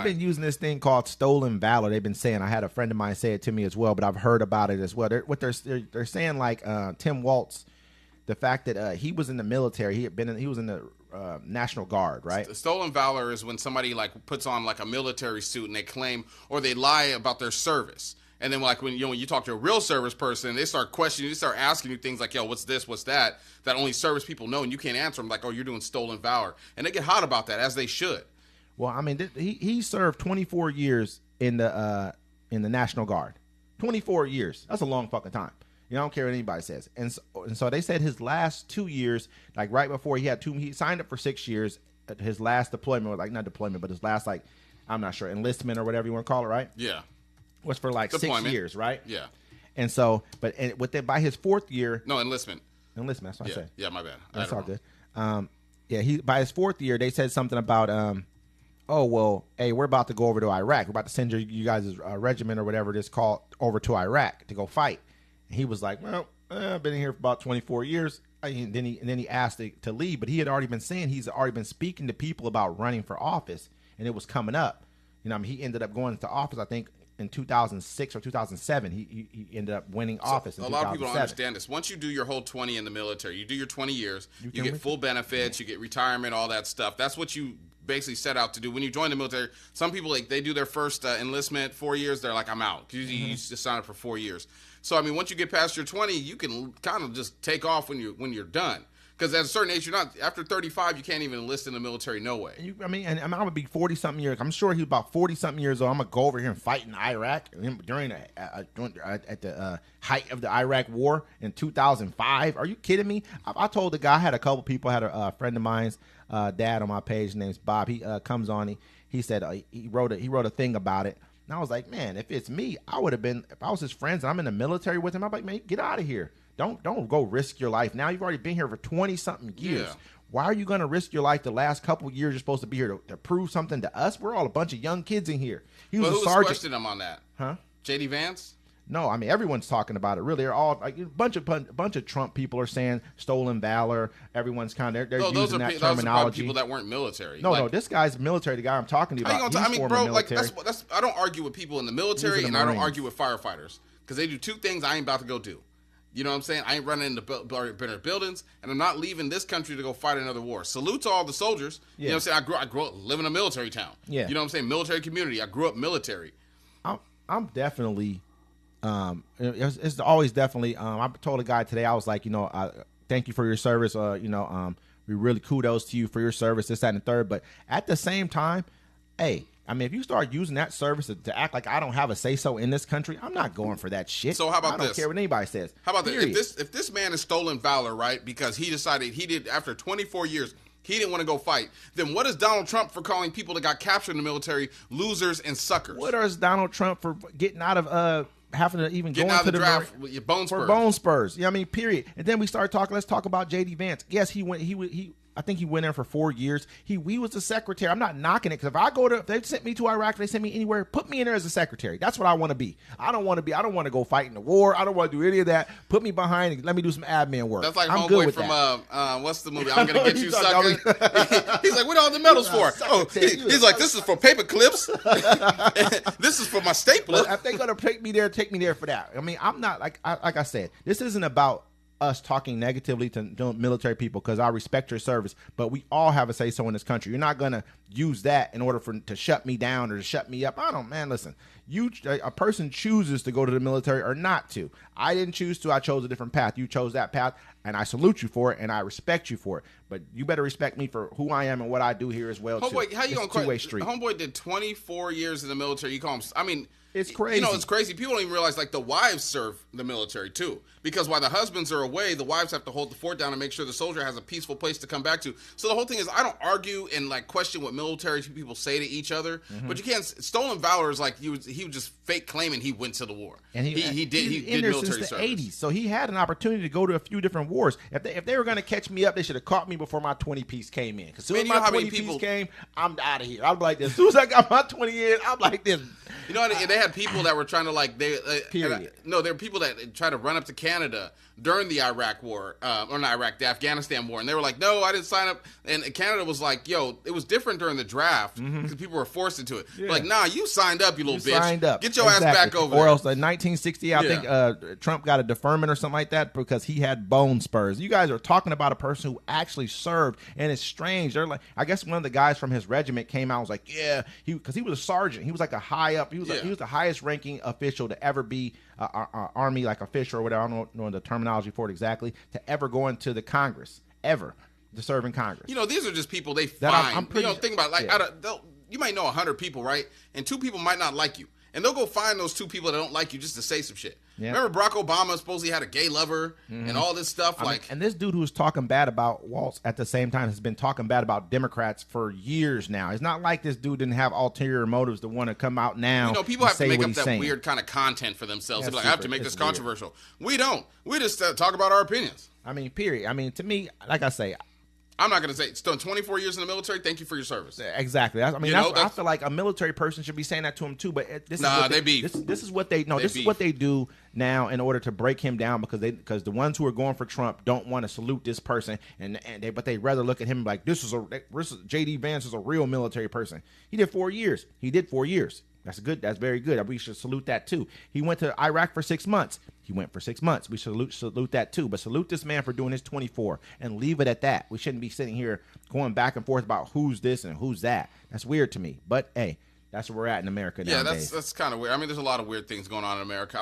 I've been using this thing called stolen valor. They've been saying, I had a friend of mine say it to me as well, but I've heard about it as well. They're saying, like, Tim Walz, the fact that he was in the military, he was in the National Guard, right? Stolen valor is when somebody like puts on like a military suit and they claim or they lie about their service. And then like when you talk to a real service person, they start questioning, they start asking you things like, yo, what's this, what's that only service people know, and you can't answer them, like, oh, you're doing stolen valor. And they get hot about that, as they should. Well, I mean, he served 24 years in the National Guard. 24 years. That's a long fucking time. I don't care what anybody says. And so they said his last 2 years, like right before he signed up for 6 years. His last deployment, like not deployment, but his last, like, I'm not sure, enlistment or whatever you want to call it, right? Yeah. Was for like deployment. 6 years, right? Yeah. And so, by his 4th year. No, enlistment. Enlistment, that's what I said. Yeah, my bad. That's all good. By his 4th year, they said something about, oh, well, hey, we're about to go over to Iraq. We're about to send you guys' regiment or whatever it is called over to Iraq to go fight. And he was like, well, I've been here for about 24 years. And then he asked to leave, but he had already been saying he's already been speaking to people about running for office, and it was coming up. He ended up going into office, I think, in 2006 or 2007. He ended up winning office in 2007. A lot of people don't understand this. Once you do your whole 20 in the military, you do your 20 years, you get full benefits, you get retirement, all that stuff. That's what you basically set out to do. When you join the military, some people, like, they do their first enlistment 4 years, they're like, I'm out. Because you just sign up for 4 years. So, I mean, once you get past your 20, you can kind of just take off when you're done. Because at a certain age, after 35, you can't even enlist in the military, no way. I'm going to be 40-something years. I'm sure he's about 40-something years old. I'm going to go over here and fight in Iraq during at the height of the Iraq war in 2005. Are you kidding me? I told the guy, I had a couple people, I had a friend of mine's dad on my page, his name's Bob. He comes on, he said he wrote a thing about it. And I was like, man, if it's me, I would have been, if I was his friends and I'm in the military with him, I'm like, man, get out of here. Don't go risk your life. Now you've already been here for 20-something years. Yeah. Why are you going to risk your life the last couple of years you're supposed to be here to prove something to us? We're all a bunch of young kids in here. He was a sergeant. Who was questioning him on that? Huh? JD Vance? No, I mean, everyone's talking about it. Really, they're all like a bunch of Trump people are saying stolen valor. Everyone's kind of they're using that terminology. Those are people that weren't military. No, this guy's military. The guy I'm talking to you about. I mean, bro, like that's I don't argue with people in the military, and I don't argue with firefighters because they do two things I ain't about to go do. You know what I'm saying? I ain't running into better buildings, and I'm not leaving this country to go fight another war. Salute to all the soldiers. Yeah. You know what I'm saying? I grew up living in a military town. Yeah. You know what I'm saying? Military community. I grew up military. I'm definitely. It's always definitely. I told a guy today. I was like, thank you for your service. We really kudos to you for your service. This, that, and the third. But at the same time, hey. I mean, if you start using that service to act like I don't have a say-so in this country, I'm not going for that shit. So how about this? I don't care what anybody says. How about this? If this man is stolen valor, right, because he decided after 24 years, he didn't want to go fight, then what is Donald Trump for calling people that got captured in the military losers and suckers? What is Donald Trump for getting out of having to even go into the draft with your bone spurs? For bone spurs. Yeah, I mean, period. And then we started talking. Let's talk about JD Vance. Yes, he went. I think he went there for 4 years. He was the secretary. I'm not knocking it because if they sent me to Iraq, if they sent me anywhere, put me in there as a secretary. That's what I want to be. I don't want to go fight in the war. I don't want to do any of that. Put me behind and let me do some admin work. That's like homeboy from what's the movie? I'm gonna get you, sucker. He's like, what are all the medals for? Oh, he's like, this is for paper clips. This is for my stapler. Well, if they're gonna take me there for that. I mean, I'm not like I said. This isn't about us talking negatively to military people because I respect your service, but we all have a say-so in this country. You're not going to use that in order to shut me down or to shut me up. Listen, a person chooses to go to the military or not to. I didn't choose to. I chose a different path. You chose that path, and I salute you for it, and I respect you for it. But you better respect me for who I am and what I do here as well, Homeboy, too. How you going to two-way street. Homeboy did 24 years in the military. You call him, it's crazy. It's crazy. People don't even realize, like, the wives serve the military, too. Because while the husbands are away, the wives have to hold the fort down and make sure the soldier has a peaceful place to come back to. So the whole thing is, I don't argue and, like, question what military people say to each other. Mm-hmm. But you can't. Stolen valor is like he was just fake claiming he went to the war. And he did military service. 80s, so he had an opportunity to go to a few different wars. If they were going to catch me up, they should have caught me before my 20-piece came in. Because as soon as my 20-piece came, I'm out of here. I'm like this. As soon as I got my 20 in, I'm like this. You know, they had people that were trying to like Period. No, there were people that tried to run up to Canada during the Iraq War, or not Iraq, the Afghanistan War, and they were like, "No, I didn't sign up." And Canada was like, "Yo, it was different during the draft because people were forced into it." Yeah. Like, nah, you signed up, you little bitch. Signed up. Get your ass back over there. Or else, in 1960, I think Trump got a deferment or something like that because he had bone spurs. You guys are talking about a person who actually served, and it's strange. They're like, I guess one of the guys from his regiment came out and was like, "Yeah, because he was a sergeant. He was like a high up. He was the highest ranking official to ever be army like official or whatever. I don't know the terminology for it exactly. To ever go into the Congress, ever to serve in Congress. You know, these are just people they find. Think about it, like you might know 100 people, right? And 2 people might not like you. And they'll go find those 2 people that don't like you just to say some shit. Yeah. Remember Barack Obama supposedly had a gay lover and all this stuff? And this dude who's talking bad about Walz at the same time has been talking bad about Democrats for years now. It's not like this dude didn't have ulterior motives to want to come out now. You know, people have to make up that weird kind of content for themselves. They're like, I have to make this controversial. Weird. We don't. We just talk about our opinions. I mean, period. I mean, to me, like I say, I'm not going to say it's done 24 years in the military. Thank you for your service. Exactly. I feel like a military person should be saying that to him too. But this is what they is what they do now in order to break him down because the ones who are going for Trump don't want to salute this person but they rather look at him like this is JD Vance is a real military person. He did 4 years. That's good. That's very good. We should salute that too. He went to Iraq for 6 months. We salute that too. But salute this man for doing his 24 and leave it at that. We shouldn't be sitting here going back and forth about who's this and who's that. That's weird to me. But hey, that's where we're at in America nowadays. Yeah, that's kind of weird. I mean, there's a lot of weird things going on in America.